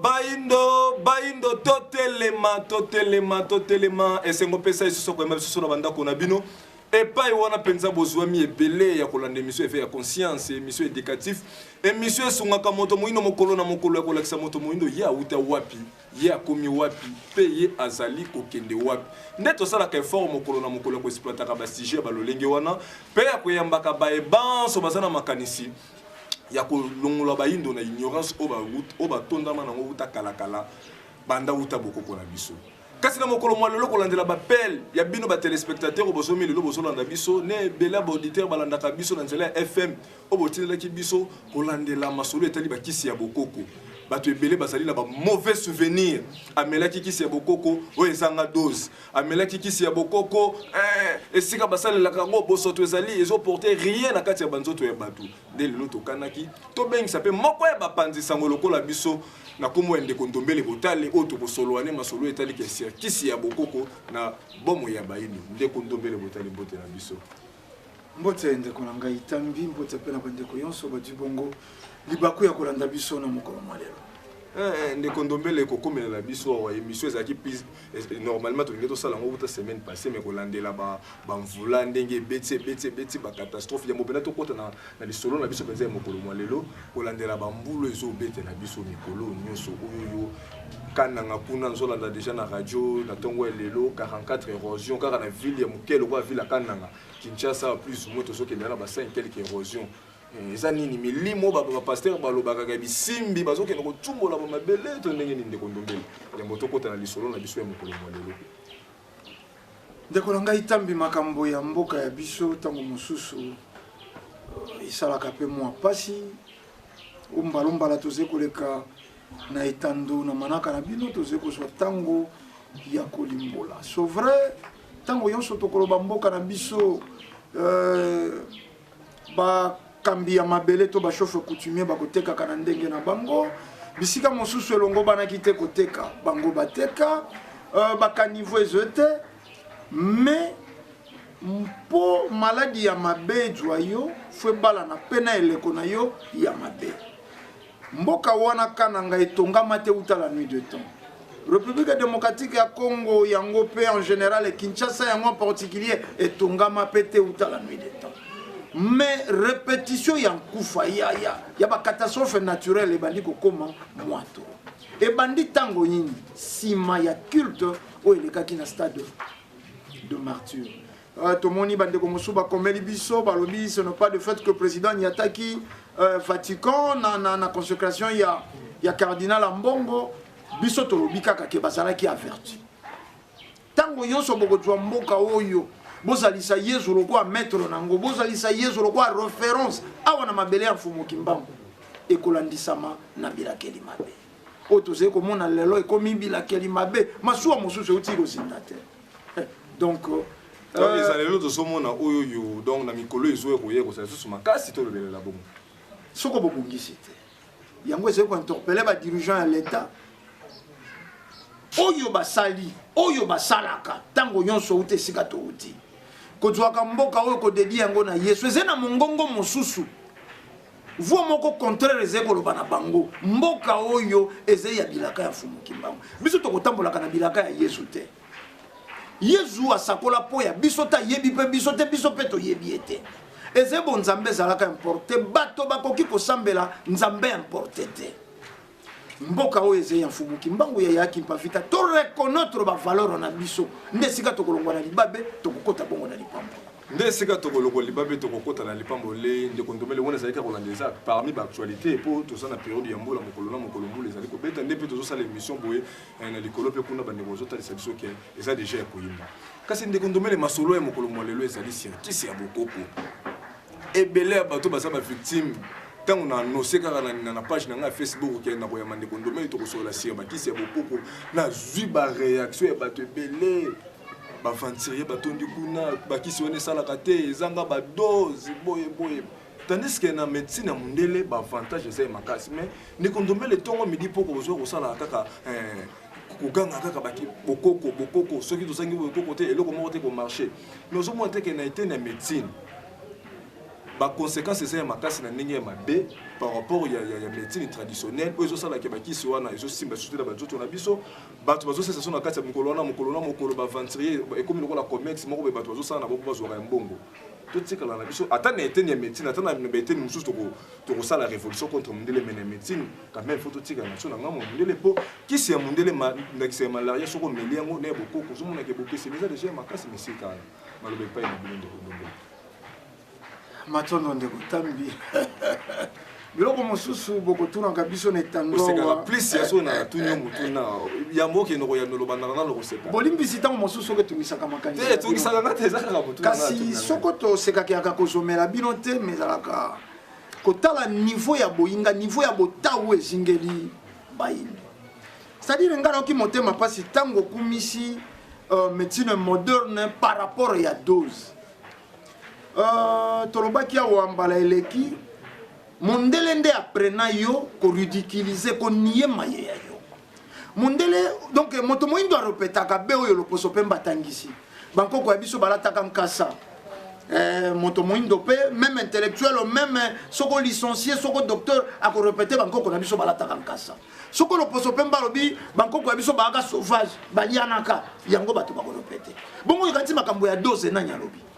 Baindo, totelema, et c'est mon pesa et ce qu'on a sur la bande qu'on a bino. Et pas y wana penza bozwami ebele ya kolanda émission ya conscience émission éducatif émission sungaka moto moindo mokolo na mokolo ya kolakisa moto moindo ya uta wapi ya komi wapi paye azali kokende wapi ndeto sala ka effort mokolo na mokolo ko exploiter ka ba sujet ba lolenge wana pe ya koyambaka ba ebanso bazana makanisi ya kolongola ba indo na ignorance oba tondama na uta kala banda uta bokoko na biso. Kasi na mokolo mwa lelo kolandela ba appel ya bino ba téléspectateurs obosomi lelo bozolanda biso ne bela ba auditeur balandaka biso na nzela FM obotindela ki biso kolandela masolo etali ba kisi ya bokoko bato ebele bazali na ba mauvais souvenir amelaki kisi ya bokoko o ezanga dose amelaki kisi ya bokoko esika basalelaka ngo bosoto ezali ezo porter rien na kati ya banzoto ya bato nde lelo tokanaki to bengisa pe moko ya bapanzisa ngo lokola biso na komo ende kondombele botale oto bosoloane masolo etali kisi ya bokoko na bomo ya baino nde kondombele botale bote na biso mbote ende kolanga itambi mbote pe na bandeko yonso batu bongo libaku ya kolanda biso na mokolo malelo nde kondombele kokomela la biso wa émission ezaki pise normalement to ngeto sala ngo buta semaine passée mais kolandela ba mvula ndenge beti ba catastrophe ya mobena to kota na lisolo na biso penza mokolo malelo kolandela ba mbulo ezo bete na biso mikolo nyonso oyo kananga kuna nzolanda déjà na radio na tongo lelo 44 érosion kaka na ville ya mokelo kwa ville kananga Kinshasa plus ou moins to soki na ba 5 quelques érosions eza nini milimo ba pasteur balobaka ka bisimbi bazokena kotumbola ba mabele to ndenge ninde kondombele ya moto kota na lisolo na biso ya mokolo malelo ndeko langa itambi makambo ya mboka ya biso tango mosusu isalaka pe mwa pasi umbalombala toze koleka na etando na manaka na bino toze kozwa tango ya kolimbola so vrai tango yonso tokoloba mboka na biso ba kambi ya mabele to ba chauffeur coutumier ba koteka kana ndenge na bango bisika mosusu elongo bana kite koteka bango bateka ba kanivo ezote mais mpo maladie ya mabe joyo fwe bala na pena eleko na yo ya mabe mboka wana kananga etongama te uta la nuit de temps République démocratique ya Congo yango pe en général et Kinshasa yango en particulier etongama pete uta la nuit de temps. Mais répétition ya kufa ya ba catastrophe naturelle ebandi kokoma mwato. Ebandi tango nini sima ya culte o elekaki na stade de martyr. Tomoni bande ko musuba komeli biso balobi ce n'est pas de fait que président Nyataki Vatican na consécration ya cardinal Ambongo biso tolobi kaka ke bazalaki averti. Tango yonso bokozwa mboka oyo bozalisa Yesu lokwa maître nango bozalisa Yesu lokwa référence awa na mabele ya mfumu kimbango ekolandisama na bilakeli mabe otoze ko mona lelo ekomi bilakeli mabe masuwa mosusu utilo zindate donc les alelo to somona oyo yo donc na mikolo ezo ekoye ko sasu makasi to lebelela bongo soko bobungisi te yango ese ko interpeller ba dirigeant ya l'état oyo basali oyo basalaka tango nyonso ute sika to uti kozwaka mboka oyo kodedi yango na Yesu eze na mongongo mosusu voix moko contraire eze koloba na bango mboka oyo eze ya bilaka ya fumu kimbango biso tokotambolaka na bilaka ya Yesu te Yesu asakola po ya biso ta yebi pe biso te biso pe to yebi ete eze bon nzambe zalaka importe bato bakoki kosambela nzambe importe te mboka oyo eze ya mfumu kimbangu ya yaki mpafita to reconnaître ba valeur na biso ndesika tokolongwa na libabe tokokota bongo na lipambo ndesika tokolongwa libabe tokokota na lipambo le ndekondomele wona zalika kolandeza parmi ba actualité po to sana période ya mbola mokolo na mokolo mbula ezali kobeta ndepe tozo sala émission boye na likolo pe kuna bande bozo talisa biso ke eza déjà ya koyimba kasi ndekondomele masolo ya mokolo molelo ezali scientifique ya bokoko ebele ya bato baza ba victime tant on a annoncé kaka na page na Facebook ke na boya mande kondomeli to kosola sia bakisi ya bokoko na zui ba réaction ya bato ebele ba venturier batondi kuna bakisi wana salaka te ezanga ba dose boye tandis que na médecine ya mundele ba avantage eza makasi mais ne kondomeli tongo midi poko bozo kosala kaka koganga kaka baki bokoko soki tosangi bokoko te eloko moko te ko marcher mais ozo monter que na été na médecine ba conséquences c'est ma casse na ndenge ma b par rapport il y a médecine traditionnelle ozo sala ke ba kisi wana ezo simba surtout na bazoto na biso bato bazo c'est ça na kati ya mokolo ba venturier et comme le commerce moko be bato bazo sala na bo bazo ka mbongo tout ce que la biso ata na eteni ya médecine ata na eteni mususu to sala révolution contre mondele mena médecine quand même faut tout tika na so na ngamo mondele po kisi ya mondele na kisi ya malaria soko meliango na bokoko zo mona ke bokisi mais déjà makasi misika malobe pa ina bilondo ndombe matondo ndeko tambi biloko mosusu bokotunaka biso na etango plus ya so na tunyo mutuna ya mboke no ya noloba na loko seka bolimbisi tango mosusu ke tungisaka makanisi te tungisaka ngate ezaka ka mutuna kasi soko to sekaki aka kozomela bino te mezalaka kotala niveau ya boyinga niveau ya botawu ezingeli bayini c'est-à-dire ngana oki motema pasi tango kumisi médecine moderne par rapport ya dose tolobaki awa mbala eleki mondele nde aprena yo ko ridiculiser ko nier maye ya yo mondele donc moto moindo arepetaka be oyo loposo pe mbatangisi bankoko ya biso balataka nkasa moto moindo pe même intellectuel même soko licencié soko docteur ako répéter bankoko na biso balataka nkasa soko loposo pe mbalobi bankoko ya biso baaka sauvage balianaka yango bato bako répéter bongo yokati makambo ya dose na nyalobi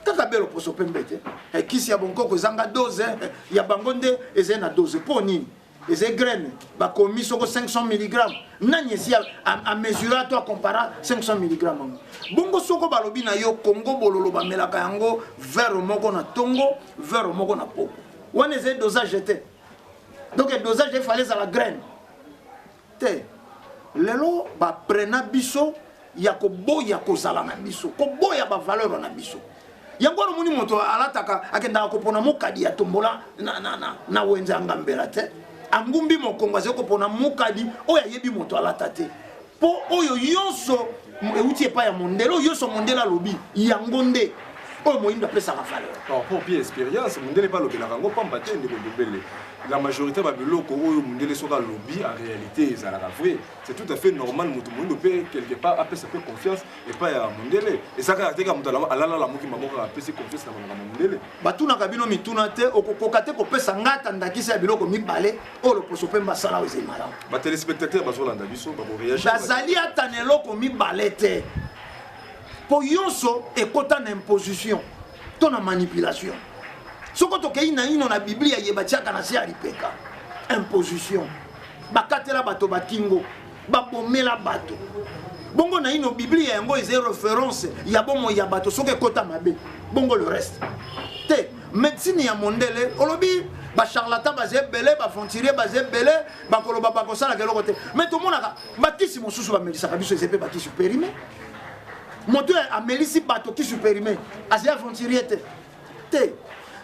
kaka belo poso pembete kisi ya bonkoko ezanga dose ya bango nde eze na dose po nini eze graine bakomi soko 500 mg nani esi a mesurer to a comparer 500 mg bongo soko balobi na yo Congo bololo bamelaka yango verre moko na tongo verre moko na poko wana eze dosage te donc le dosage il fallait à la graine te lelo ba prena biso ya ko boya ko zala na biso ko boya ba valeur na biso yango no muni moto alataka akenda kopona mukadi ya tombola na wenza ngambela te angumbi mokongo azeko pona mukadi oya yebi moto alata te po oyo yonso euti epa ya mondelo yonso mondela lobi yango nde oyo moyindo apesa ka valeur pour bien expérience mondele pas lobela kango pamba te ndeko dobele la majorité ba biloko oyo mondele soka lobby en réalité ezala vrai c'est tout à fait normal moto mondo pe quelque part apesa peu confiance et pas ya mondele et ça caractère ka moto alala la moki mamoka apesa confiance na mondele batuna kabino mituna te okokoka te kopesa ngata ndakisa ya biloko mibale oyo loposo pe mbasala oyo ezemala ba téléspectateurs bazolanda biso ba réagir bazali atane loko mibale te po yonso ekota na imposition to na manipulation soko tokei na ino na biblia yebatiaka na se ya lipeka imposition bakatela bato bakingo babomela bato bongo na ino biblia yango eza référence ya bomo ya bato soki ekota mabe bongo le reste te médecine ya mondele olobi bacharlatan baza ebele baventurier baza ebele bakoloba bakosalaka eloko te mais tomonaka bakisi mosusu bamelisaka biso eza mpe bakisi périmé moto amelisi bato kisi périmé aza aventurier te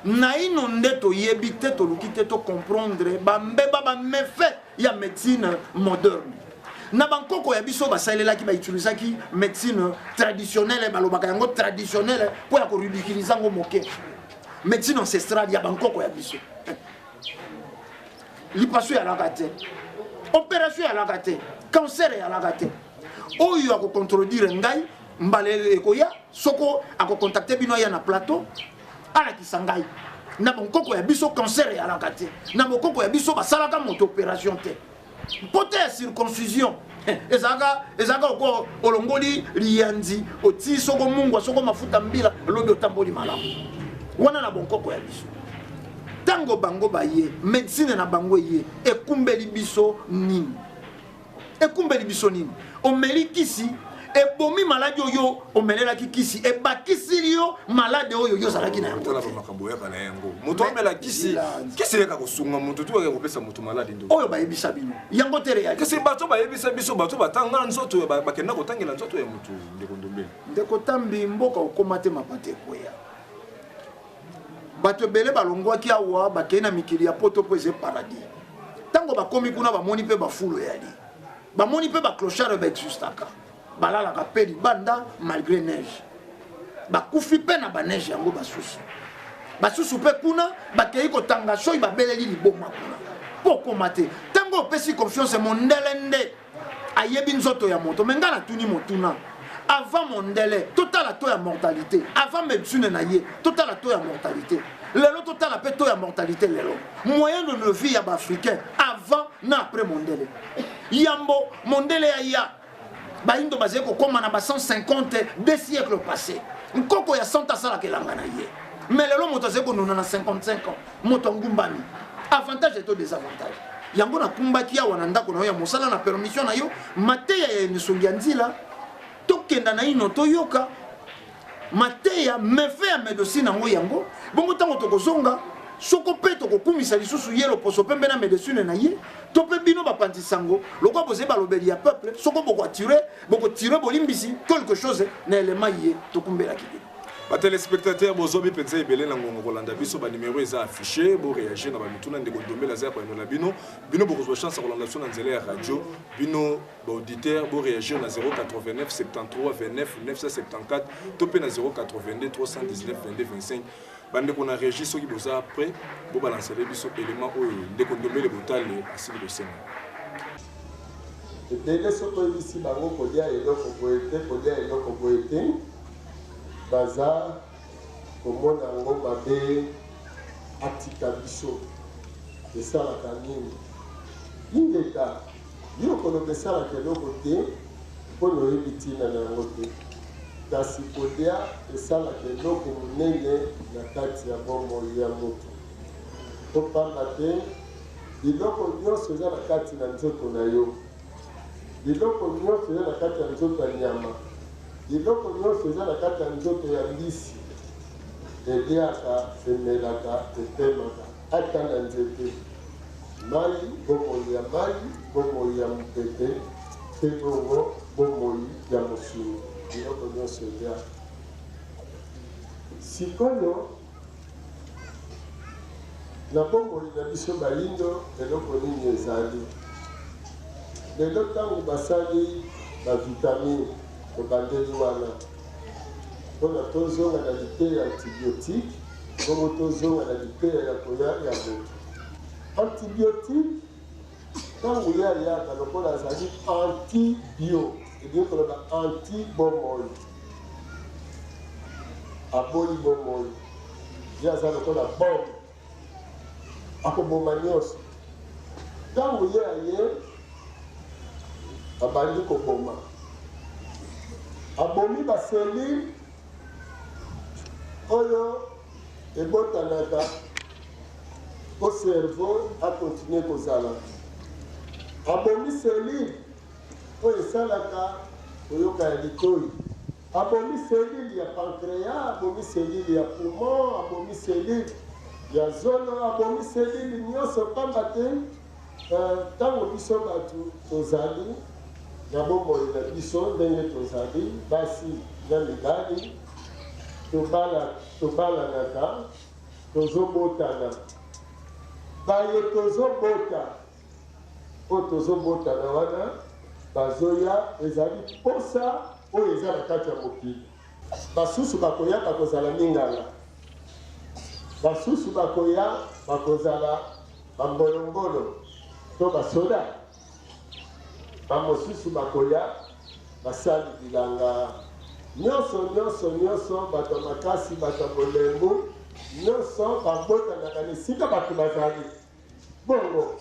na ino nde toyebi te toluki te to comprendre bambeba bamefe ya médecine moderne na bankoko ya biso basalelaki bautilisaki médecine traditionnelle balobaka yango traditionnelle mpo ya koridiculize yango moke médecine ancestrale ya bankoko ya biso lipaso yalaka te opération yalaka te cancer yalaka te oyo akocontredire ngai mbala ekoya soko akocontacte bino aya na plateau alakisa ngai na bokoko ya biso cancer yalaka te na bokoko ya biso basalaka moto opération te mpote ya circoncision ezalaka oko olongoli liyanzi oti soko mungwa soko mafuta mbila lobi otamboli malamu wana na bokoko ya biso tango bango baye médecine na bango ye ekumbeli biso nini omeli kisi ebomi malade oyo omelelaki kisi ebakisi yo malade oyo yozalaki na yango makambo ya kana yango moto amela kisi yaka kosunga moto tu yaka kopesa moto malade ndo oyo bayebisa bino yango tere ya kisi bato bayebisa biso bato batanga nzoto bakenda kotangela nzoto ya moto ndeko ndombe ndeko tambi mboka okoma te mapate koya bato ebele balongwaki awa bakei na mikili ya poto po eze paradis tango bakomi kuna bamoni mpe bafulo yali bamoni mpe baclochard baexustaka balalaka pe libanda malgré neige bakufi pe na baneige yango basusu pe kuna bakei kotanga soki babeleli liboma kuna po koma te tango opesi confiance mondele nde ayebi nzoto ya moto me nga natuni motuna avant mondele totala to ya mortalité avant médecine na ye totala to ya mortalité lelo totala pe to ya mortalité lelo moyen de vie ya baafricain avant na après mondele yambo mondele ya baindo bazali kokóma na ba 150 des siècles passés nkoko ya 100 asalaka elanga na ye mais lelo moto azali konuna na 55 ans moto ngumbami avantage et désavantage yango na kumbaki awa na ndako na yo ya mosala na permission na yo mateya ya misongi ya nzila tokenda na ino toyoka mateya mefe ya médecine yango yango bongo ntango tokozonga soko mpe tokokumisa lisusu ye loposo pembe na médecine na ye to mpe bino bapanzisango lokwa bozali balobeli ya peuple soko bokotire bolimbisi quelque chose na elema ye tokumbelaki bino batelespectateur bozobi mpenza ebele na ngongo kolanda biso banimero eza affiché boréagir na bamituna ndeko ndombela aza ya koyanola bino bino bokozwa chance ya kolanda biso na nzela ya radio bino baauditeur boréagir na 089 73 29 974 to mpe na 082 319 22 25 bandeko na réagi soki boza après bobalansele biso élément oyo ndeko ndombele botale asili kosenga ebele soki oyebisi bango kolia eloko boye te kolia eloko boye te baza komona yango mabe atika biso esalaka nini indeka yo koloba esalaka eloko te mpona oyebi ntina na yango te kasi kolia esalaka eloko monene na kati ya bomoi ya moto topamba te biloko nyonso eza na kati na nzoto na yo biloko nyonso eza na kati ya nzoto ya nyama biloko nyonso eza na kati ya nzoto ya mbisi eliaka emelaka etemaka ata na nzete mai bomoi ya mai bomoi ya mopepe mpe bongo bomoi ya mosuni biloko nyonso eliaka sikoyo na bomoi na biso bayindo eloko nini ezali lelo ntango basali bavitamine tobandeli wana mpona tozonga na liteya ya antibiotique bongo tozonga na liteya ya koya ya moto antibiotique ntango yayaka lokola azali antibio elingi koloba anti bomoi aboli bomoi ye aza lokola bombe akoboma nyonso ntango ye aye abandi koboma abomi baselile oyo ebotanaka po cerveau akontinue kozala abomi selile oyo esalaka koyoka ya litoi abomi selile ya pancréas abomi selile ya poumon abomi selile ya zolo abomi selile nyonso pamba te ntango biso bato tozali na bomoi na biso ndenge tozali basi na mibali tobalanaka tozobotana baye tozobota oyo tozobotana wana bazoya ezali posa oyo eza na kati ya mokili basusu bakoya bakozala mingala basusu bakoya bakozala bambolongolo to basoda bamosusu bakoya basali bilanga nyonso bato makasi bato bolembu nyonso babotanaka na esika bato bazali bongo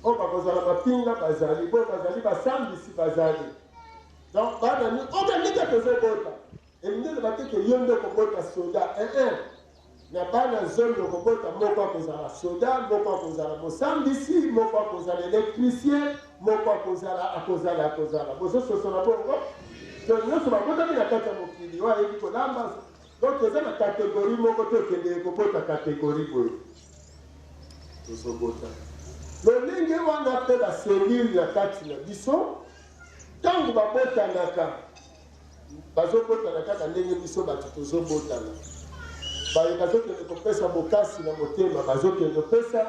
oyo bakozala mapinga bazali boyo bazali basambisi bazali donc banani obalika tozobota elingi eloba teke yo nde okobota soda na bana zomi okobota moko akozala soda moko akozala mosambisi moko akozala électricien moko akozala bozososola bongo donc nyonso babotami na kati ya mokili oyo ayebi kolamba donc eza na kategori moko tokende kobota kategori boye tozobota lolenge wana mpe baselile na kati na biso ntango babotanaka bazobotana kaka ndenge biso bato tozobotana baye bazokende kopesa bokasi na motema bazokende kopesa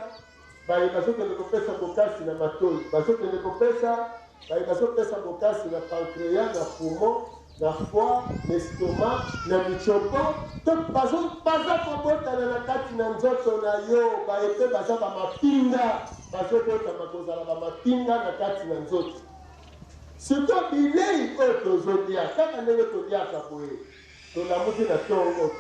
baye bazokende kopesa bokasi na matoi bazokende kopesa baye bazopesa bokasi na pancréas na poumon na foie na estomac na michopo to baza kobotana na kati na nzoto na yo baye mpe baza bamapinga bazobotama kozala bamapinga na kati na nzoto sikoyo bilei oyo tozolia kaka ndenge toliaka boye tolamuki na ntongo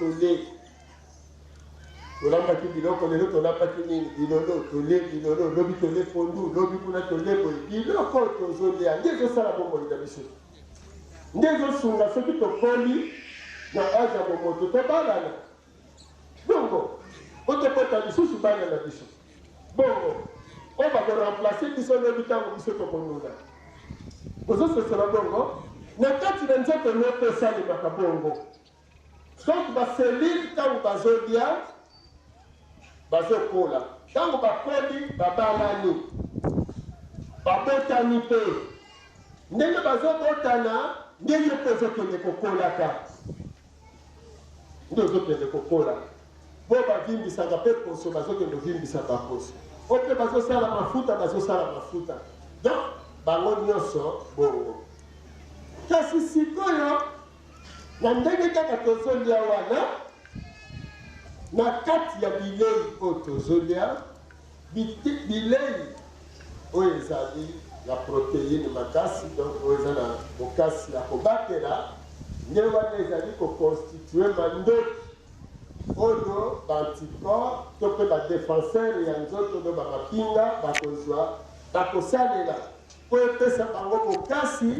tolambaki biloko lelo tolambaki nini bilolo tole bilolo lobi tole pondu lobi kuna tole boye biloko tozolia nde ezosala bomoi na biso nde ezosunga soki tokoli na aja bomoto tobalana bongo otokota lisusu bana na biso bongo oyo bakoremplace biso lobi ntango biso tokonuna ozososola bongo na kati na nzoto nyonso esalemaka bongo donc baselile ntango bazolia bazokola ntango bakoli babalani babotani mpe ndenge bazobotana ndenge mpe ozokende kokolaka nde ozokende kokola po bavimbisaka mpe poso bazokende ovimbisa baposo o mpe bazosala mafuta donc bango nyonso bongo kasi sikoyo na ndenge kaka tozolia wana na kati ya bilei oyo tozolia bilei oyo ezali ya protéine makasi donc oyo eza na mokasi ya kobatela nde wana ezali koconstitue mandoki oyo baanticorps to mpe badefenseur ya nzoto oyo bamapinga bakozwa bakosalela po epesa bango mokasi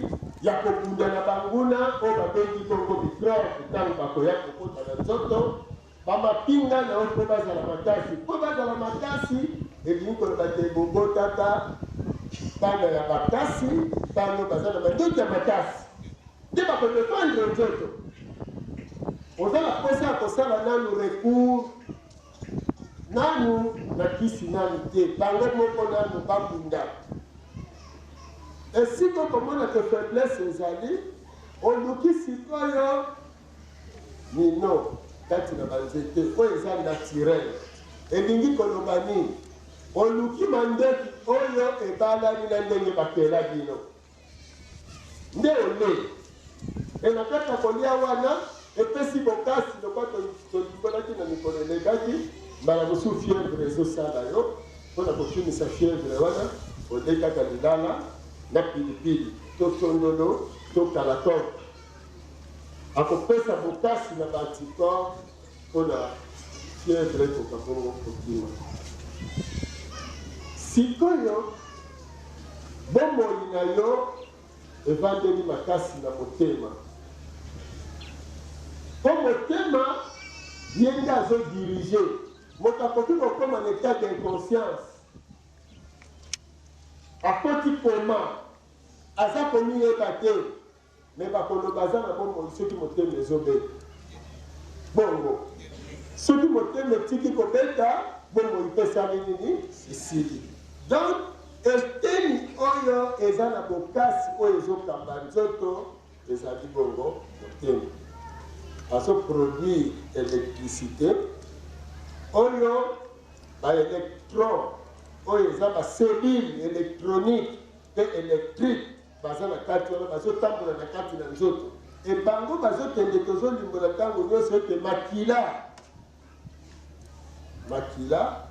ya kobunda na banguna oyo babengi bongo microbe ntango bakoya kokota na nzoto bamapinga na oyo mpo bazala makasi mpo bazala makasi elingi koloba te bobotata bana ya makasi bano baza na mandoki ya makasi nde bakodefendre nzoto oza na posa ya kosala nanu recours nanu na kisi nanu te bango moko nanu babunda esika okomona ke faiblesse ezali oluki sikoyo mino kati na banzete oyo eza naturel elingi koloba nini oluki mandoki oyo ebalani na ndenge bakela bino nde ole na kati ya kolia wana epesi bokasi lokwa tolikolaki na mikolo elekaki mbala mosusu fievre ezosala yo mpona kotunisa fievre wana ode kaka lilala na pilipili to tondolo to kalaton akopesa bokasi na baanticorps mpona fievre ekoka bongo kokima sikoyo bomoi na yo evandeli makasi na motema po motema ye nde azodirige moto akoki kokoma na état d'inconscience akoti koma aza komiyeba te me bakoloba aza na bomoi soki motema ezobeta bongo soki motema etiki kobeta bomoi epesami nini esili donc eteni oyo eza na bokasi oyo ezokamba nzoto ezali bongo motema azoproduire électricité oyo baélectron oyo eza baselile électronique mpe électrique baza na kati wana bazotambola na kati na nzoto ebango bazokende tozolimbola ntango nyonso ete makila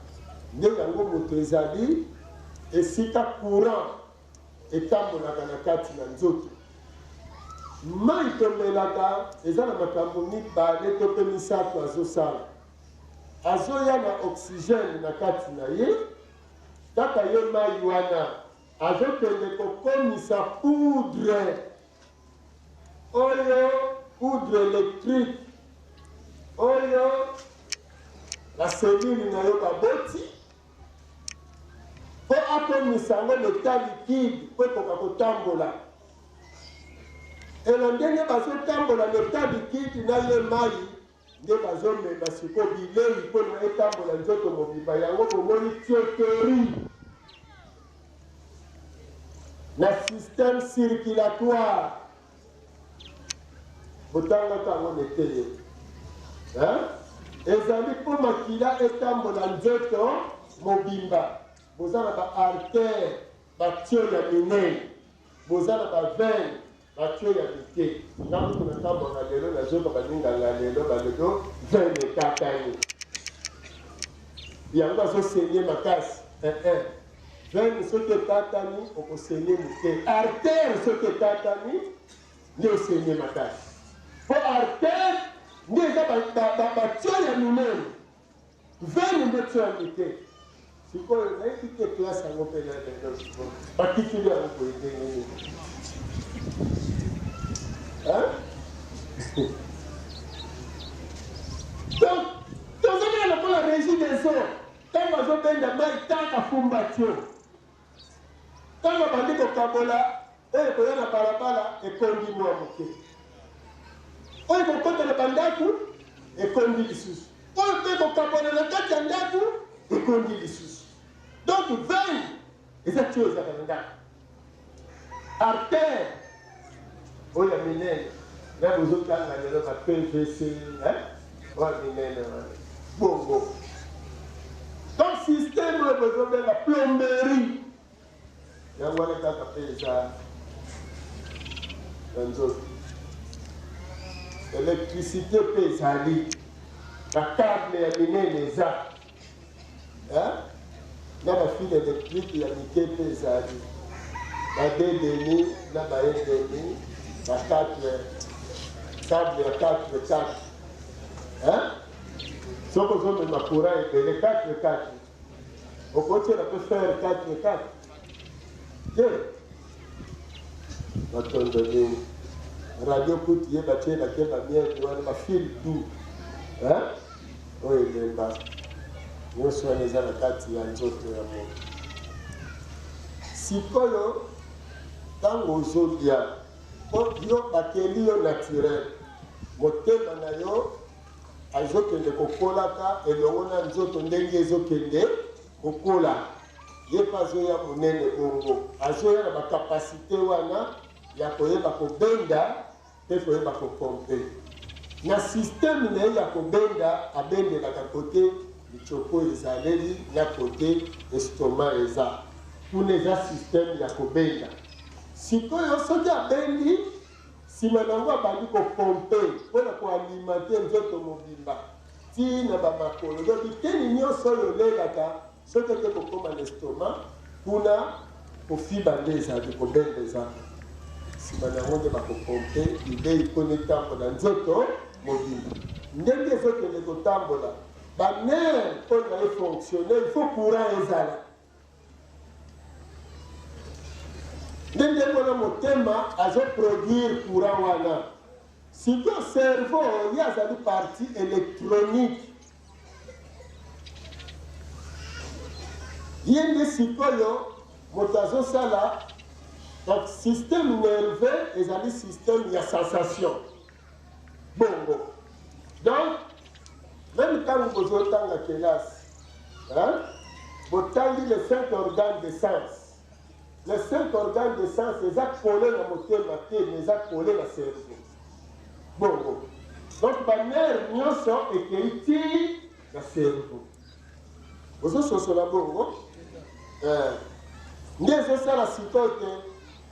nde yango moto ezali esika courant etambolaka na kati na nzoto mai tomelaka eza na makambo mibale to mpe misato azosala azoya na oxygène na kati na ye kaka ye mai wana azokende kokomisa poudre oyo poudre électrique oyo baselili na yo baboti mpo akomisa yango leta liquide mpo ekoka kotambola elo ndenge bazotambola leta liquide na ye mai nde bazomema siko bilei mpo na etambola nzoto mobimba yango bomoni thioterie na système circulatoire botangaka yango neteye ezali mpo makila etambola nzoto mobimba boza na baartère batio ya minene boza na baveine batio ya mike ngambuku na ntambola lelo nazoka balinganga lelo balelo veine ekatani yango azosenye makasi veine soki ekatani okosenye mike artère soki ekatani nde osenye makasi po artère nde eza batio ya minene 20 ndetu ya mike sikoyo nayebi te classe yango mpe batikili yango boye ndenge nini donc tozomona lokola régie des eaux ntango azobenda mai ntango afumba tio ntango bandi kokabola oyo koya na balabala ekondi mwa moke oyo kokota na bandako ekondi lisusu oyo mpe kokabola na kati ya ndako ekondi lisusu donc 20 eza tio ezaka na ndako artère oyo ya minene na bozotanga lelo ba PVC oyo minene bongo donc système oyo bozobenga plomberie yango wana kaka mpe eza na nzoto électricité mpe ezali bakable ya minene eza na bafile électrique ya mike mpe ezali badedemi na baedemi bakable ya 4 soko ozomema courant ebele 4 okotiela mpe faire 4 ye batondo nini radio kuti ye batielake bamiere wana bafile du oyo elemba nyonso wana eza na kati ya nzoto ya moto sikoyo ntango ozolia yo bakeli yo naturel motema na yo azokende kokolaka elongo na nzoto ndenge ezokende kokola ye mpe azoya monene bongo azoya na bakapasité wana ya koyeba kobenda mpe koyeba kopompe na systeme na ye ya kobenda abendelaka kote lichoko ezaleli na kote estoma eza kuna eza systeme ya kobenda sikoyo soki abendi nsima nango abandi kopompe mpona koalimante nzoto mobimba ntina bamakolo do biteni nyonso oyo olelaka soki ete kokoma na estoma kuna kofiba nde ezali kobenda eza nsima nango nde bakopompe idei mpona etambola nzoto mobimba ndenge ezokende kotambola banere mpona efonctionne il faut courant ezala ndenge mpona motema azoproduire courant wana sikoyo cerveau ye azali partie électronique ye nde sikoyo moto azosala donc système nerveux ezali système ya sensation bongo donc même ntango bozotanga kelasi botangi les 5 organes de sens les 5 organes de sens eza collé na motema te mais eza collé na cerveau bongo donc banere nyonso ekei ti na cerveau ozososola bongo nde ezosala sikoyo te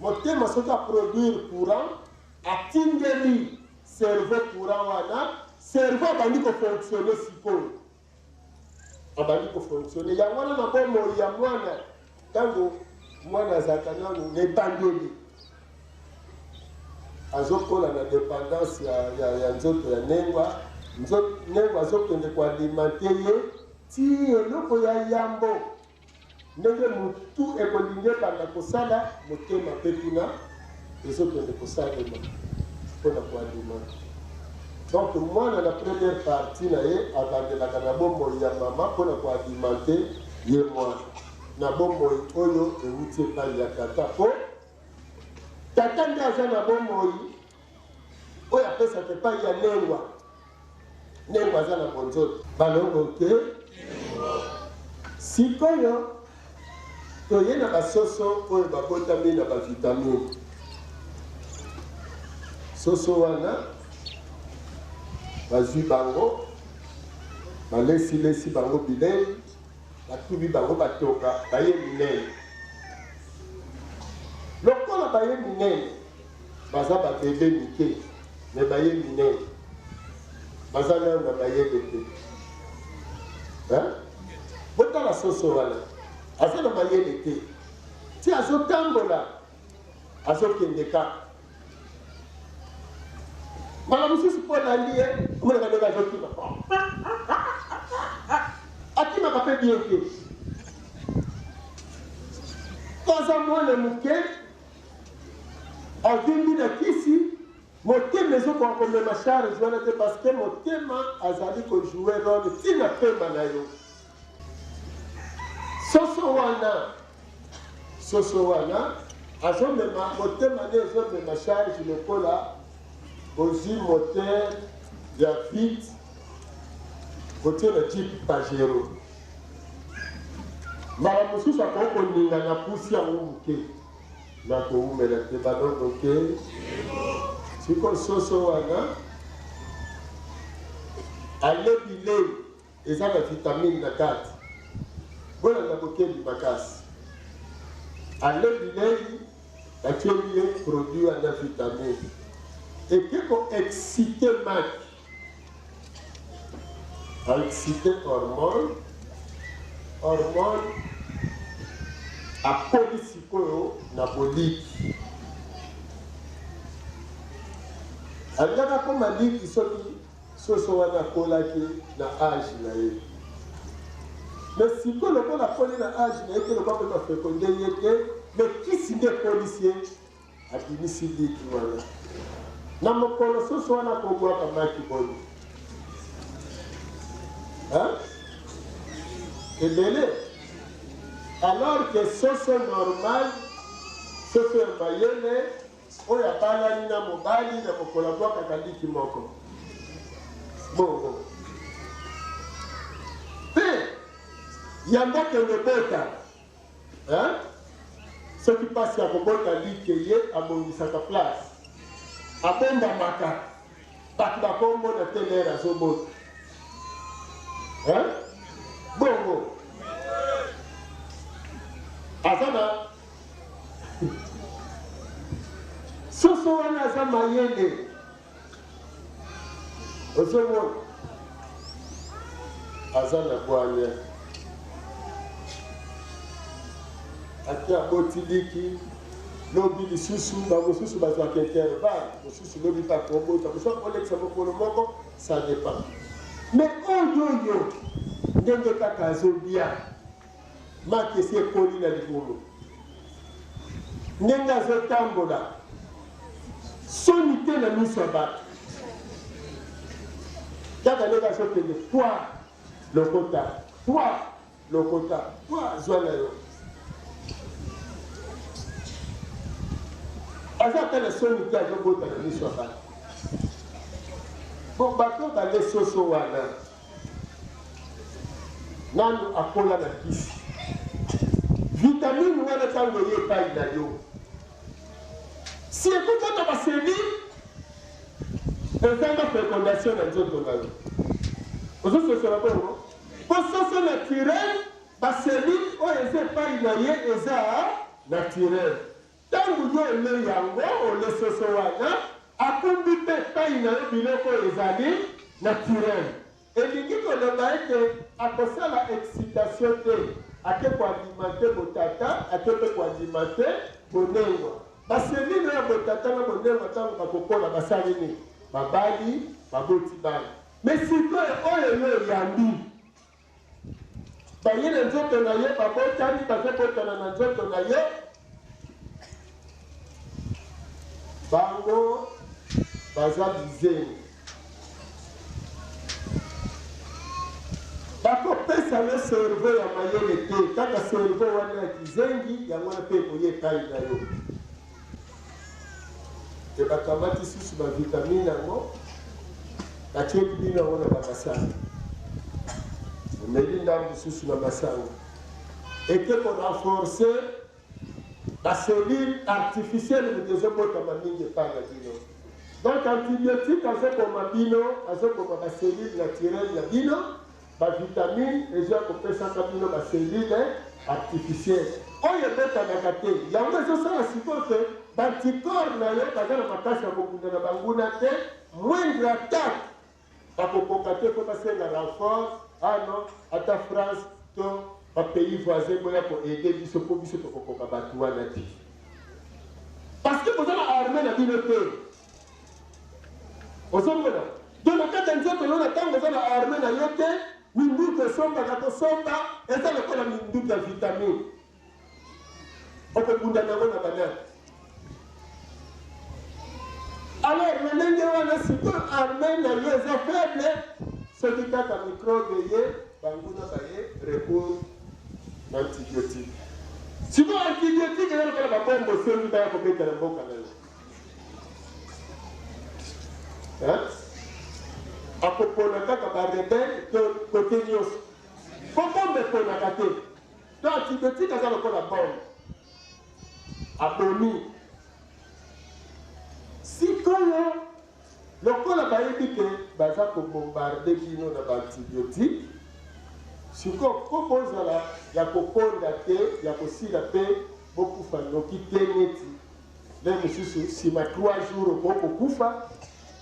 motema soki aproduire courant atindeli cerveau courant wana cerveau abandi kofonctionne sikoyo abandi kofonctionne yango wana na bomoi ya mwana ntango mwana azalaka nanu nebandeli azokola na dépendance ya nzoto ya nengwa nengwa azokende koalimante ye ti eloko ya yambo ndenge motu ekolingi ebanda kosala motema mpe kuna ezokende kosalema mpona koalimante donc mwana na première partie na ye abandelaka na bomoi ya mama mpona koalimante ye mwana na bomoi oyo euti epai ya tata mpo tata nde aza na bomoi oyo apesaka epai ya nengwa aza na bonzoto balongo te sikoyo toye na basoso oyo babotami na bavitamine soso wana bazwi bango balesi bango bilei batubi bango batoka baye minene lokola baye minene baza babebe mike me baye minene baza nano na bayebe te botala soso wana aza na mayele te ti azotambola azokende kaka mbala mosusu mpo nandi ye omonaka ndenge azokima akimaka mpe bien te toza mwana moke avimbi na kisi motema ezokoka komema charge wana te parce que motema azali kojoue role ntina pema na yo soso wana azomema motema nde ezomema charge lokola ozwi moteur ya vite kotie na jip pajero mbala mosusu akoki koninga na pusi yango moke na koumela te baloko ke siko soso wana alebi lei eza na vitamine na kati bolanda bokeli makasi alebi lei atieli ye produit wana vitamine eke koexcite maki aexcite hormone akoli sikoyo na boliki alingaka koma liki soki soso wana akolaki na age na ye mais sikoyo lokola akoli na age na ye te lokola mpe bafekonde ye te mais kisi nde ekolisi ye abimisi liki wana na mokolo soso wana kobwaka maki boni ebele alors que soso normal soso ya mayele oyo abalani na mobali na mokolo abwakaka liki moko bongo mpe yango kende bota soki mpasi ya kobota like ye abongisaka place abombamaka bato bakomona te lere azobota bongo aza na soso wana aza mayele ozomona aza na bwanya ati aboti liki lobi lisusu bamosusu bazwaka intervalle mosusu lobi bakobota mosusu olekisa mokolo moko ça dépend mais oyo ndenge kaka azobia maki esi ekoli na libumu ndenge azotambola soni te na miso ya bato kaka ndenge azokende twa lokota twa zwa na yo aza ata na soni te azobota na miso ya bato po bato bale soso wana nanu akola na kisi vitamine wana ntango ye epai na yo si ekokota baseli ezanga fécondation na nzoto na yo ozososola bongo po soso naturel baseli oyo eza epai na ye eza naturel ntango yo ole yango ole soso wana akumbi mpe epai na yo biloko oyo ezali naturel elingi koloba ete akosala excitation te ake koalimante botata ake mpe koalimante bonengwa baselile ya botata na bonengwa ntango bakokola basali nini babali baboti bana mais sikoyo oyo yo eyambi baye na nzoto na ye babotani bazobotana na nzoto na ye bango baza bizengi bakopesa le cerveau ya mayele te kaka cerveau wana ya kizengi yango wana mpe ekoye epai na yo te bakamati susu bavitamine yango batieli bino yango na bamasanga omeli ndambu susu na masanga eke korenforce baselile artificielle moto ezobotama mingi epai na bino donc antibiotique azokoma bino azokoma baselile naturele na bino bavitamine eza kopesaka bino baselile artificielle oyo ebetanaka te yango ezosala sikoyo te banticor na yo baza na makasi ya kobunda na banguna te moindre attaque bakokoka te mpo basenga renfort ano ata France to bapays voisin boya koede biso mpo biso tokokoka bato wana te parce que boza na arme na bino te ozomona don na kati ya nzoto yo na ntango oza na arme na yo te minduka esombaka kosomba eza lokola minduka vitamine okobunda nango na banani. Alors na ndenge wana sikoyo arme na yo eza faible soki kaka microbe ye banguna baye recours na antibiotique. Sikoyo antibiotique eza lokola babombo sengi baya kobetela mboka na yo. Akopona kaka barebele kote nyonso po bombe eponaka te to antibiotique aza lokola bombe abomi. Sikoyo lokola bayebi ke baza kobombarde bino na baantibiotique sikoyo po bozala ya kokonda te ya kosila mpe bokufa noki te neti le mosusu nsima 3 jours okokufa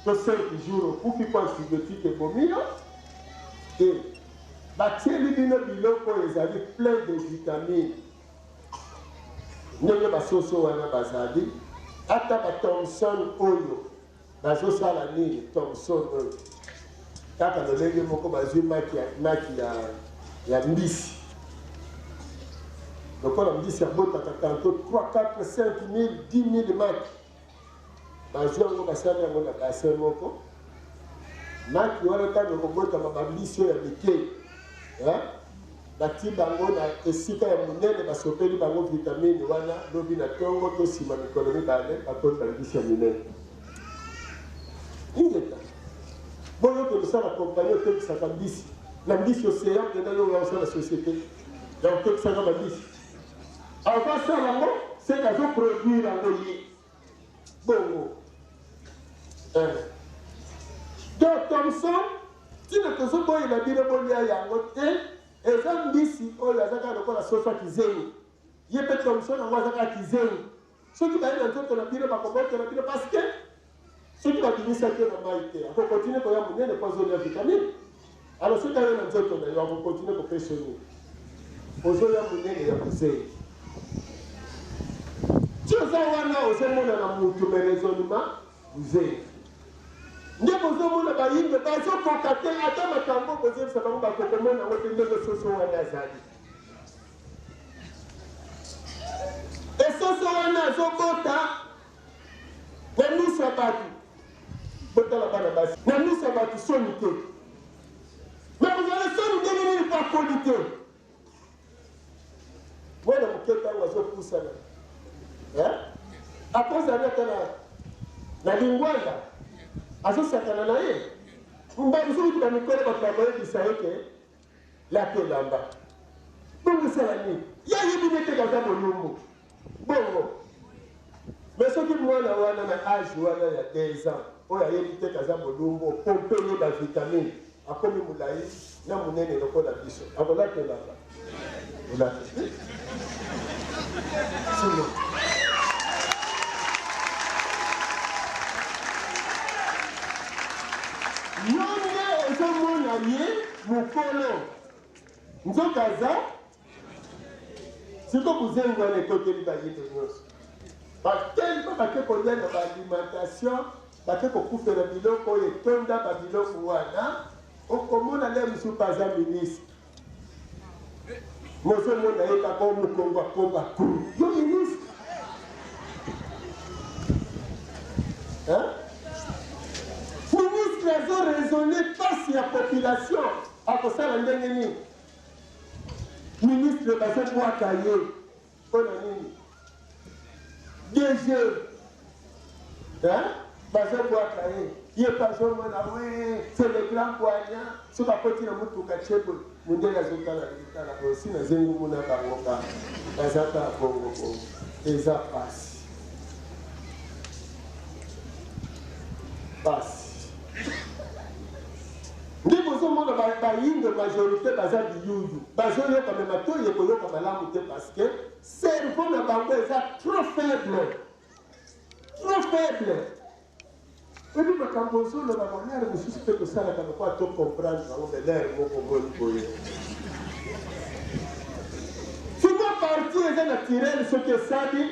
to 5 jours okufi po antibiotique ebomi yo te batieli bino biloko ezali plein de vitamine ndenge basoso wana bazali ata bathomson oyo bazosala nini thomson oyo kaka lolenge moko bazwi maki ya mbisi lokola mbisi abotaka tanto 3 4 5 000 10 000 maki bazwi yango basali yango na basin moko maki wana ntango ekobotama bambisi oyo ya mike bati bango na esika ya monene basopeli bango vitamine wana lobi na ntongo to nsima mikolo mibale bakota mbisi ya minene ingeta boyo tolosala kompani otekisaka mbisi na mbisi océan kenda yo osala société ya otekisaka bambisi akosala yango seke azoproduire yango ye bongo donc thomson ntina tozoboyela bino bolia yango te eza mbisi oyo azaka lokola soso kizengi ye mpe thomson yango azaka kizengi soki baye na nzoto na bino bakobotela bino parceke soki babimisaki yo na mai te akokontinue koya monene po azolia vitamine alors soki aye na nzoto na yo akokontinue kopesa nini ozoya monene ya kuzengi ti oza wana ozomona na mutu me raisonnement kuzengi nde bozomona bayimbe bazokoka te ata makambo bozebisa bango bakokomona yango te ndenge soso wana azali esoso wana azobota na miso ya bato botala bana basi na miso ya bato soni te me kozala soni ndenge nini pakoli te mwana moke ntango azopusana akozali ata na lingwanda azosakana na ye mbali soki bamikolo bato bakoyebisa ye ke late elamba bongo esala nini yayebi nete kaza molumbu bongo me soki mwana wana na age wana ya 2 ans oyo ayebi te kaza molumbu opompe ye bavitamine akomi molai na monene lokola biso akolate elamba olate sino yonde ozomona ye mokolo nzokaza siko kuzengi wana ekoteli bayinde nyonso bateli mpo bake kolia na baalimentation bake kokufela biloko oyo etonda babiloko wana okomona le mosusu aza ministre mozomona ye kaka omokongo akomba kuru yo ministre ministre azoraisonne pasi ya population akosala ndenge nini ministre bazobwaka ye mpona nini DG bazobwaka ye bazomona we c'est le grand poignant soki akoti na motuka chebo mondele azotala litala osi nazengi mona bango ka bazaka bongo bongo eza pasi nde bozomona bayinde majorité baza biyuyu bazoyoka me matoye koyoka malamu te parce que cerveau na bango eza trop faible oyebi makambo ozoloba banere mosusu mpe tosalaka lokwa to comprendre bango belere moko boni boye siko parti eza naturel soki esali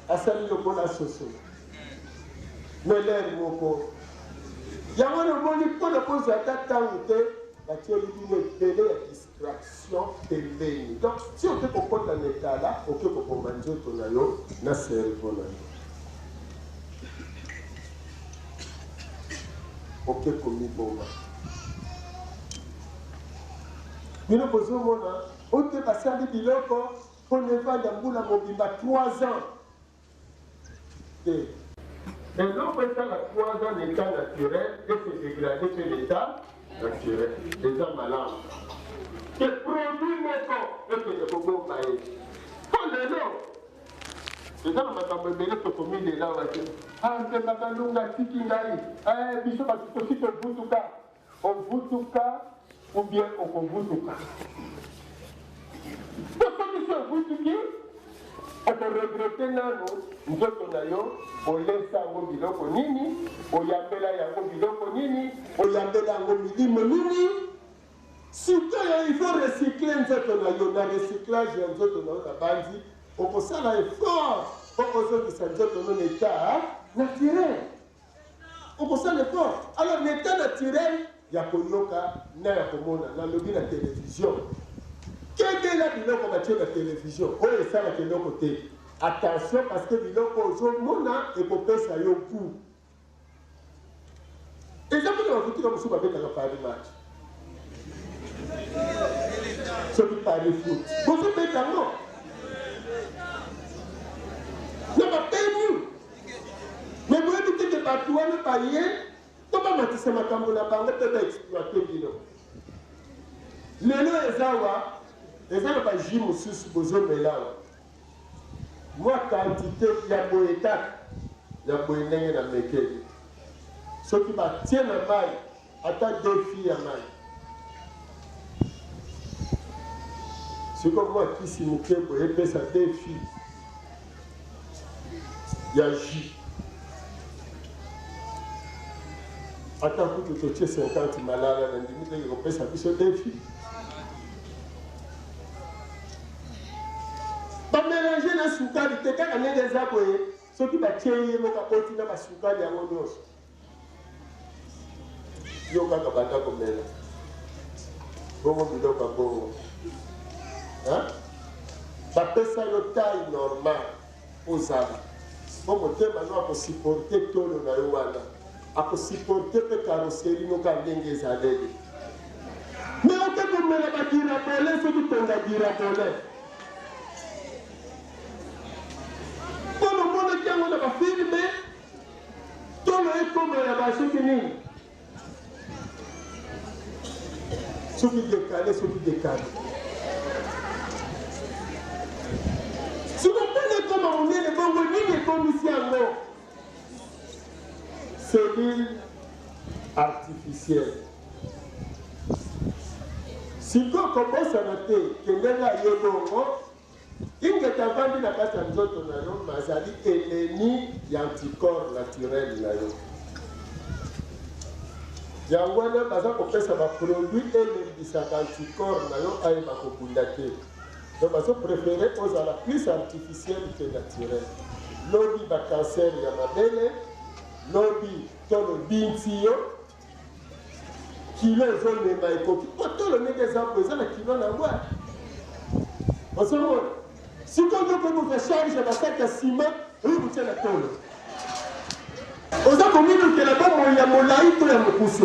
asali lokola soso melere moko yango nomoni mpona kozwa ata ntango te batieli bino ebele ya distraction pembeni. Donc si oke kokota na etala oke kokoma nzoto na yo na cerveau na yo, oke komiboma. Bino kozomona ote basali biloko mpona evanda mbula mobimba 3 ans te. Eloko esala 3 ans l'état naturel et se dégrader que l'état naturel. Eza malamu ke produit moko ekende kobomba ye po lelo eza na makambo ebele tokomilela wate mpe bakalunga atiki ngai biso batukosi tovutuka ovutuka ou bien okovutuka soki so ovutuki okoregrete nano nzoto na yo olesa yango biloko nini, oyambela yango biloko nini, oyambela yango milimo nini. Sikoyo il faut recycler nzoto na yo. Na recyclage ya nzoto na yo na bandi okosala effort po ozongisa nzoto no l'état naturel. Okosala effort. Alors l'état naturel ya koyoka na ya komona na lobi na télévision. Quel la biloko batie na télévision oyo esalaka eloko te. Attention parce que biloko ozomona ekopesa yo coup. Eza mpona bafutika mosusu babetaka pari match soki pari foot bozobeta ngo na bapeni me boyebi teke bato wana baye to bamatisa makambo na bango mpe baexploite bino. Lelo ezawa eza na baji mosusu bozomelawa mwa quantité ya boye kaka ya boye ndenge na mekeli soki batie na mai ata 2 filles ya mai siko mwa kisi moke boye epesa 2 filles ya jus ata kutu totie 50 malala na ndimi teke kopesa biso 2 filles. Bamélanger na sukali te kaka ndenge eza boye soki batie ye moko akoti na basukali yango nyonso yo kaka banda komela bongo biloko ya bongo bapesa yo taille normal ozala po motema no akosiporte tolo na yo wana akosiporte mpe karoseri noka ndenge ezaleli me oke komela badirabole soki tonga dirabole mpono monaki yango na bafilme tolo ekoma ya basoki nini soki dekale soki dekale sikopona ekoma monene bongo nini ekomisi yango cellule artificielle siko kobosana te kendenge aye bongo ingeta vandi na kati ya nzoto na yo mazali ennemi ya anticorps naturel na yo yango wana baza kopesa baproduit elembisaka anticorps na yo ayeba kobunda te donc bazo préféré ozala plus artificiel que naturel lobi bacancer ya mabele lobi tolo binti yo kilo ezomema ekoki po tolo ndenge ezambo eza na kilo na ngwa ozomona sikoyo kokoka charge basaki ya nsima oyo kotia na tolo oza kominukela bomoi ya molai to ya mokuse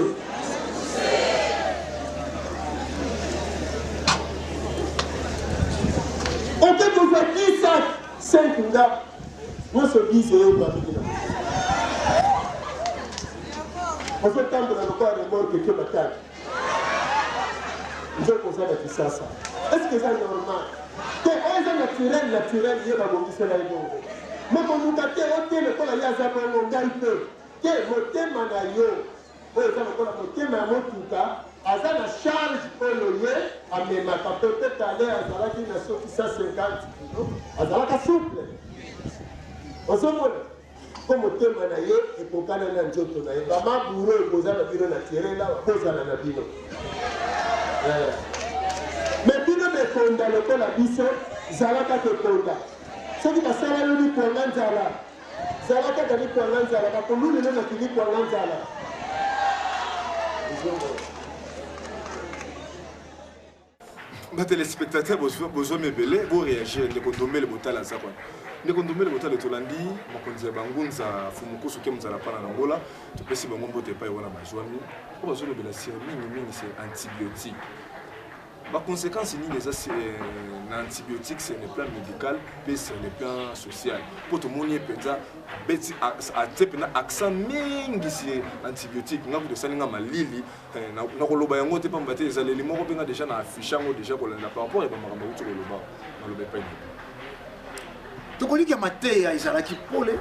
oke kozwa 10 5 nga nyonso 10 eyo babikina ozotambola lokola remorke ke bataki nzo kozala kisasa estce eza normal te oyo eza naturel ye babongisela ye bongo me koluka te ote lokola ye aza bongo ngai te te motema na yo oyo eza lokola motema ya motuka aza na charge oyo ye amemaka peut-être ale azalaki na soki 150 kilo azalaka souple ozomona po motema na ye ekokana na nzoto na ye bamaburo ekozala na bino naturel awa kozala na bino me bino bekonda lokola biso zalaka kekonda soki basala yo likwanga nzala zala kaka likwanga nzala bakolulelo na kilikwanga nzala Les téléspectateurs, besoin de me vous réagir, de condommer le botal à ça. De condommer le botal de Tolandi, mon conseiller Bangunza, Fumuko, ce qui nous a la panne en Angola, tu peux si bon mot de pas y avoir la joie. Pour résoudre la série, c'est antibiotique. La conséquence, c'est un antibiotique sur le plan médical et sur le plan social. Pour tout le monde, il y a un accent sur antibiotique. Nous avons des salines à Lili. Nous avons des éléments qui sont déjà affichés par rapport à ce tu connais que maté ya izalaki pole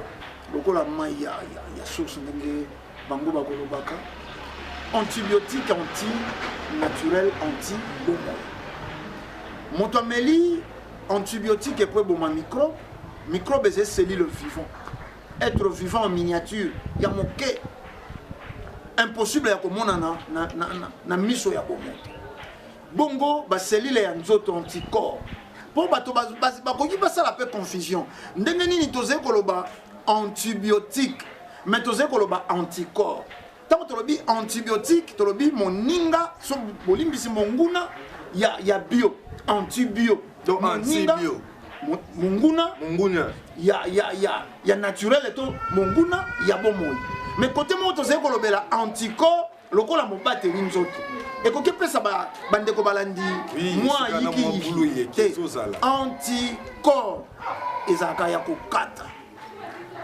lokola mai ya source ndenge bango bakolobaka antibiotique anti naturel anti bomba moto ameli antibiotique pour boma microbe c'est cellule vivant être vivant en miniature ya moke impossible ya komona na miso ya bomoto bongo ba cellule ya nzoto anticorps. Pour bato bakoki basala pe confusion ndenge nini toze koloba antibiotique mais toze koloba anticorps tant tolobi antibiotique tolobi moninga so bolimbisi monguna ya bio antibio donc antibio monguna ya naturel to monguna ya bomoi mais côté mo toze kolobela anticorps lokola mobateli nzoto ekoki pesa bandeko balandi moi yiki anticorps ezalaka ya kokata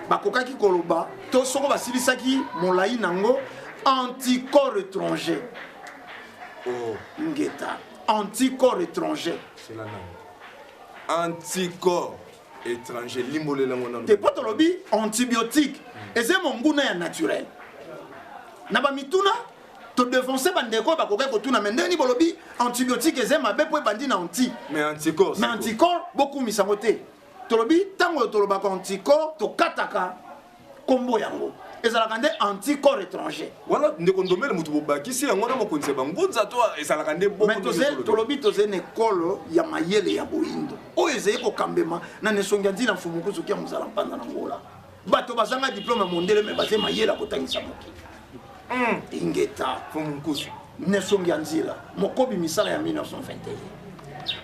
bakokaki koloba to soko basilisaki molai nango anticorps étranger ngeta anticorps étranger anticorps étranger limbolela ngona te potolobi antibiotique eze monguna ya naturel na ba mituna to défoncer bandeko bakoka kotuna mendeni bolobi antibiotique ezema be po bandi na anti mais anticorps beaucoup misamote tolobi tango toloba anticorps to kataka kombo yango ezalaka nde anticorps étranger wala ndeko ndomele mutu bobakisi yango na mokonzi bangunza to ezalaka nde boko mais tolobi toze ne kolo ya mayele ya boindo o ezeye ko kambema na nesongi nzina mfumuku soki ya muzala mpanda na ngola bato bazanga diplôme mondele me baze mayele akotangisa moki ingeta fumukusu nesongi nzila mokobi misala ya 1921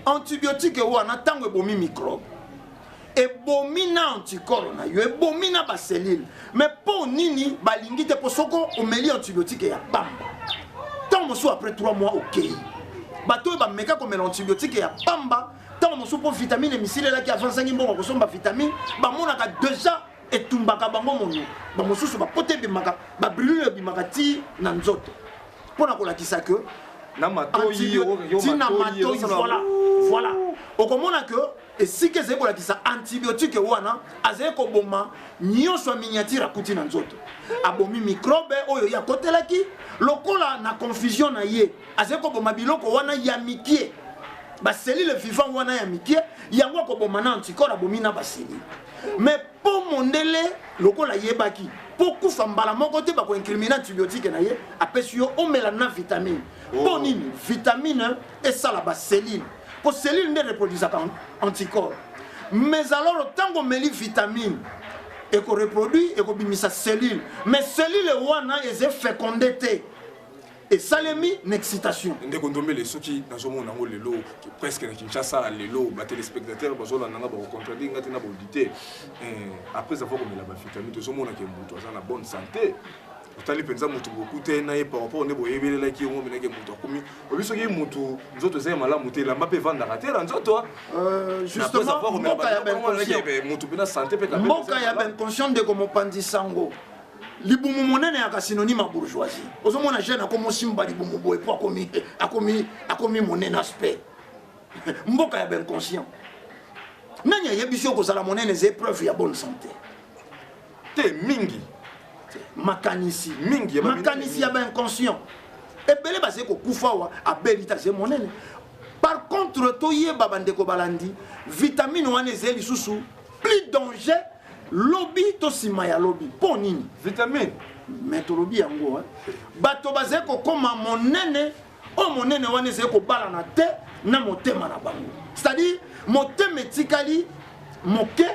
antibiotique wana tango ebomi microbe ebomi na anticorps na yo ebomi na ba cellule mais po nini balingi te posoko omeli antibiotique ya pamba tant mosu après 3 mois OK bato ba meka ko mel antibiotique ya pamba tant mosu po vitamine misile la ki avançangi mbongo ko somba vitamine ba monaka déjà etumbaka bango mono ba mosusu ba pote bimaka ba brûler bimaka ti na nzoto pona ko lakisa que na matoyi voilà okomona que et si que c'est pour la kisa antibiotique wana azeko boma nyonso miniature akuti na nzoto abomi microbe oyo ya kotelaki lokola na confusion na ye azeko boma biloko wana ya mikie ba cellule vivant wana ya mikie yango ko boma na anticorps abomi na ba cellule mais pour mondele lokola yebaki pour kufa mbala moko te ba ko incriminer antibiotique na ye apesi yo omela na vitamine pour nini vitamine et ça la ba cellule pour cellule ne reproduisent pas anticorps mais alors tant qu'on met les vitamines et qu'on reproduit et qu'on bimisa cellule mais cellule wana est fécondité et ça les mis une excitation ndé kondomé les soki na zomo nango lelo presque na Kinshasa lelo ba téléspectateurs bazola nanga ba contradire ngati na ba auditer après avoir comme la vitamine zomo na ke mutu azana bonne santé otali penza mutu bokute na ye par rapport ne boyebela ki ngo menake mutu akomi obiso ki mutu nzoto zema malamu te lamba pe vanda ratela nzoto justement mboka ya ben mutu bina santé pe kabela mboka ya ben conscient de comme pandisango libumu monene ya synonyme à bourgeoisie ozomona jeune akomo simba libumu boy po akomi monene aspect mboka ya ben conscient nanya yebisio ko sala monene ze preuve ya bonne santé te mingi makanisi ya ben inconscient ebele base ko kufawa abelita ze monene par contre toyeba bandeko balandi vitamine wana ezeli susu plus danger lobby to sima ya lobby po nini vitamine mais to lobby yango bato baze ko koma monene o monene wana ezeli ko bala na te na motema na bango c'est-à-dire motema etikali moke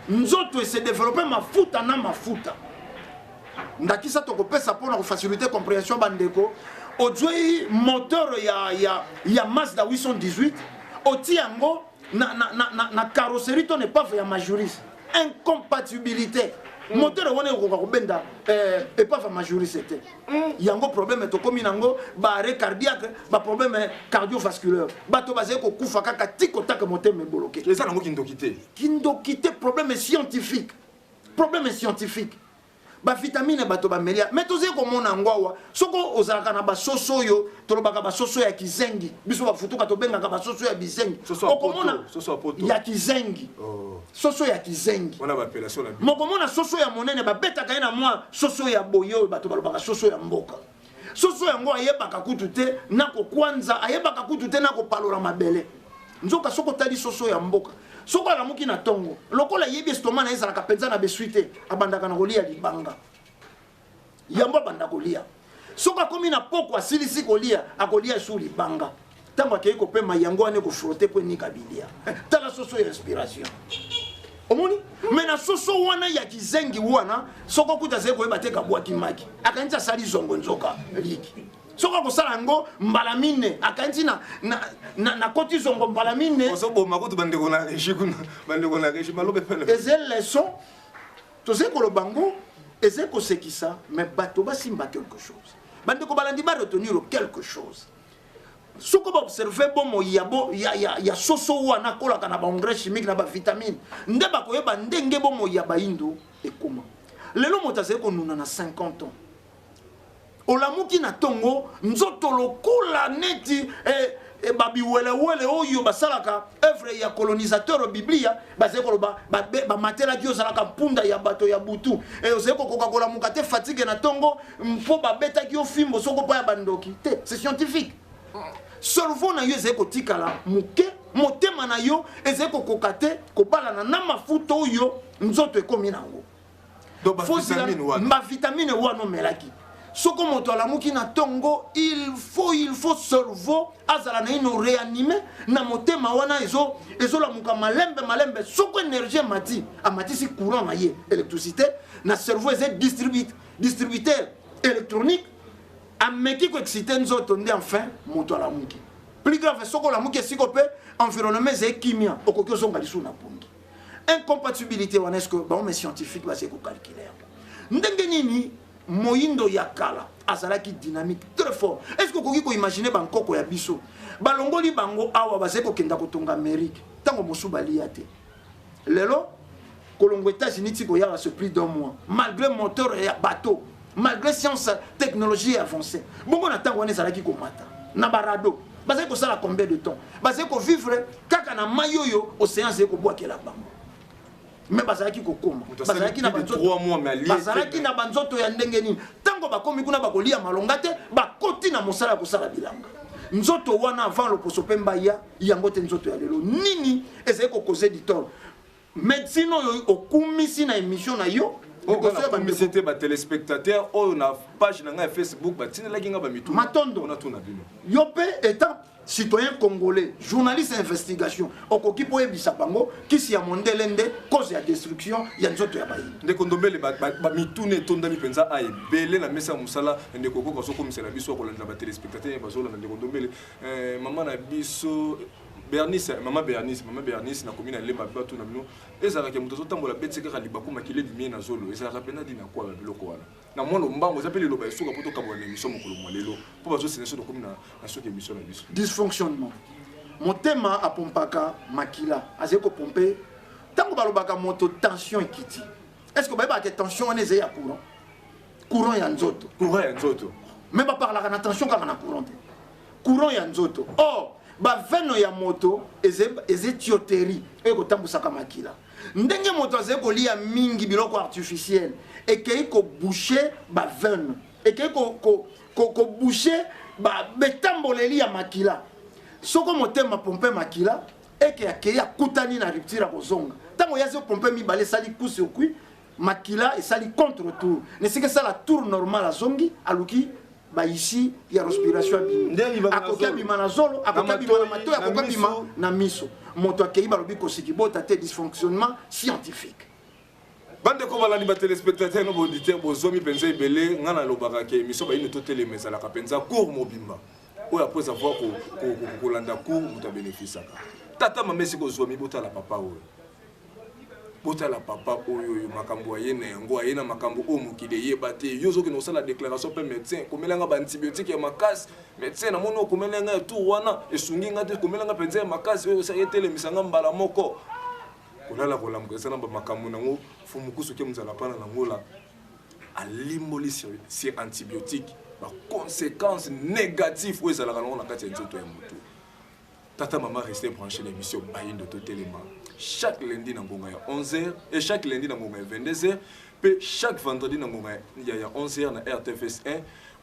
nzoto se développer mafuta na mafuta ndakisa tokopesa mpona kofacilité compréhension bandeko ozwi moteur ya Mazda 818 oti yango na carrosserie to épave ya Majoris. Incompatibilité. Moteur wana ko benda épave Majoris c'était. Yango problème to komi nango ba arrêt cardiaque, ba problème cardiovasculaire. Bato bazé ko kufa kaka tikotaka moteur me bloqué. C'est ça nango kindokité. Kindokité problème scientifique. Problème scientifique. Ba vitamine bato ba melia mais toze ko mona ngwawa soko ozalaka na ba soso yo tolobaka ba soso ya kizengi biso ba futuka to benga ba soso ya bizengi okomona soso apoto ya kizengi soso ya kizengi on a ba appellation la mokomona soso ya monene ba betaka ina mwa soso ya boyo bato balobaka soso ya mboka soso yango ayebaka kutu te nako kwanza ayebaka kutu te nako palola mabele nzoka soko tali soso ya mboka soko alamuki na tongo lokola yebi estoma na ezalaka penza na besuite abandaka na kolia libanga yambo abanda kolia soko akomi na poko asilisi kolia akolia su libanga ntango akei kopema yango wane kofrote po enika bilia tala soso ya respiration omoni me na soso wana ya kizengi wana soko kuta zai koyeba te kabwaki maki akanisi asali zongo nzoka liki soko kosala yango mbala mine akanisi na koti zongo mbala mine ozoboma kutu bandeko na régie kuna bandeko na régie malobe pele eze leçon toze koloba ngo eze kosekisa mais bato basimba quelque chose bandeko balandi ba retenir quelque chose soko ba observer bomo ya soso wana kolaka na ba engrais chimique na ba vitamine nde bakoyeba ndenge bomo ya bayindo ekoma lelo moto azali konuna na 50 ans olamuki na tongo nzoto lokola neti babiwelewele oyo basalaka œuvre ya colonisateur biblia bazali koloba bamatelaki ozalaka mpunda ya bato ya butu ozali kokoka kolamuka te fatigue na tongo mpo babetaki yo fimbo soko mpo ya bandoki te c'est scientifique cerveau na yo ezali kotikala moke motema na yo ezali kokoka te kobalana na mafuta oyo nzoto ekomi nango bavitamine wana omelaki soko moto alamuki na tongo il faut cerveau azala na ino réanimé na motema wana ezolamuka malembe soko énergie amatisi courant na ye électricité na cerveau eze distributeur électronique ameki ko exciter nzoto nde enfin moto alamuki plus grave soko alamuki esiko pe environnement eze kimia okoki ozonga lisu na pongi incompatibilité wana est-ce que baome scientifique base kokalculer ndenge nini moyindo ya kala azalaki dynamique très fort est-ce que koki ko imaginer bankoko ya biso balongoli bango awa bazali kokenda kotonga Amérique tango mosu balia te lelo kolongo États-Unis tiko ya ce plus d'un mois malgré moteur ya bateau malgré science technologie avancée bongo na tango wana ezalaki komata na barado bazali kosala combien de temps bazali ko vivre kaka na mayoyo océan zeko bwakela bango mais bazalaki kokoma bazalaki na banzoto ya ndenge nini tango bakomi kuna bakolia malonga te bakoti na mosala kosala bilanga nzoto wana avant loposo pe mbaya yango te nzoto ya lelo nini ezali kokoze ditol médecine oyo okumisi na émission na yo c'était ba téléspectateur oyo na page na nga Facebook batinelaki nga ba mitu matondo on a tout na bino yo pe étant citoyen congolais, journaliste d'investigation, okoki po ebisa bango kisi ya mondele nde cause ya destruction ya nzoto ya bayi. Nde kondombele ba mitune tondami penza a ebele na mesa musala nde koko ko soko misela biso ko landa ba téléspectateurs bazola nde kondombele maman na biso Bernice, maman Bernice na commune lemba batu na bino ezalaka muto tambola betseka kalibaku makile dimie na zolo ezalaka pena dina kwa biloko wana na mwana mbango zapeli loba esuka poto kabwa na émission mokolo mwalelo po bazo seneso de commune na soki émission na biso dysfonctionnement motema apompaka makila azeko pomper tango balobaka moto tension ekiti est-ce que ba que tension on ezaya courant ya nzoto mais ba parla na tension kaka na courant ya nzoto ba veno ya moto eze tioterie ekotambusaka makila ndenge moto azeko lia mingi biloko artificiel ekei ko boucher ba veno ekei ko boucher ba betamboleli ya makila soko motema pompe makila eke akei akutani na rupture kozonga tango yazo pompe mibale sali kusi okui makila esali contre tour nesike sala tour normal azongi aluki ba ici ya respiration akoka bima na zolo akoka bima na mato akoka bima na miso moto akei balobi ko sikibota te dysfonctionnement scientifique bande ko balandi ba téléspectateurs no auditeur bozomi penza ebele ngana lobaka ke émission ba ino totele mezala ka penza cours mobimba oyo après avoir ko landa cours muta bénéficiaka tata mamesi ko zomi botala papa oyo botala papa oyo makambo ayena yango ayena makambo o mukide yeba te yozo ke no sala déclaration pe médecin komelanga ba antibiotique ya makasi médecin na mono komelanga tout wana esungi ngate komelanga penza ya makasi oyo sa yetele misanga mbala moko kolala kolamuka sana ba makambo nango fumukusu ke muzala pana nangola alimboli sur antibiotique ba conséquences négatives oyo ezalaka nango na kati ya nzoto ya mutu. Tata maman restait branché l'émission Bayindo Totelema chaque lundi dans Gonga 11h et chaque lundi dans Gonga 22h puis chaque vendredi dans Gonga il y a 11h dans RTFS 1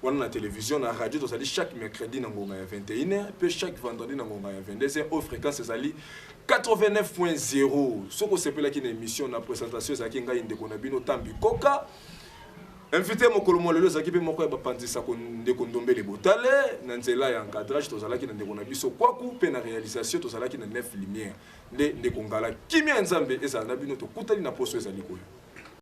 ou dans la télévision dans la radio ça dit chaque mercredi dans Gonga 21h puis chaque vendredi dans Gonga 22h aux fréquences ça dit 89.0 ce qu'on s'appelle qui une émission na présentation ça qui ngai ndeko na bino tambi koka invité mokolo molelo zaki pe moko ya bapandisa ko ndeko ndombele botale na nzela ya encadrage tozalaki na ndeko na biso kwaku pe na réalisation tozalaki na 9 lumière ndeko ngala kimia nzambe ezala na bino to kutali na poso ezali koyo.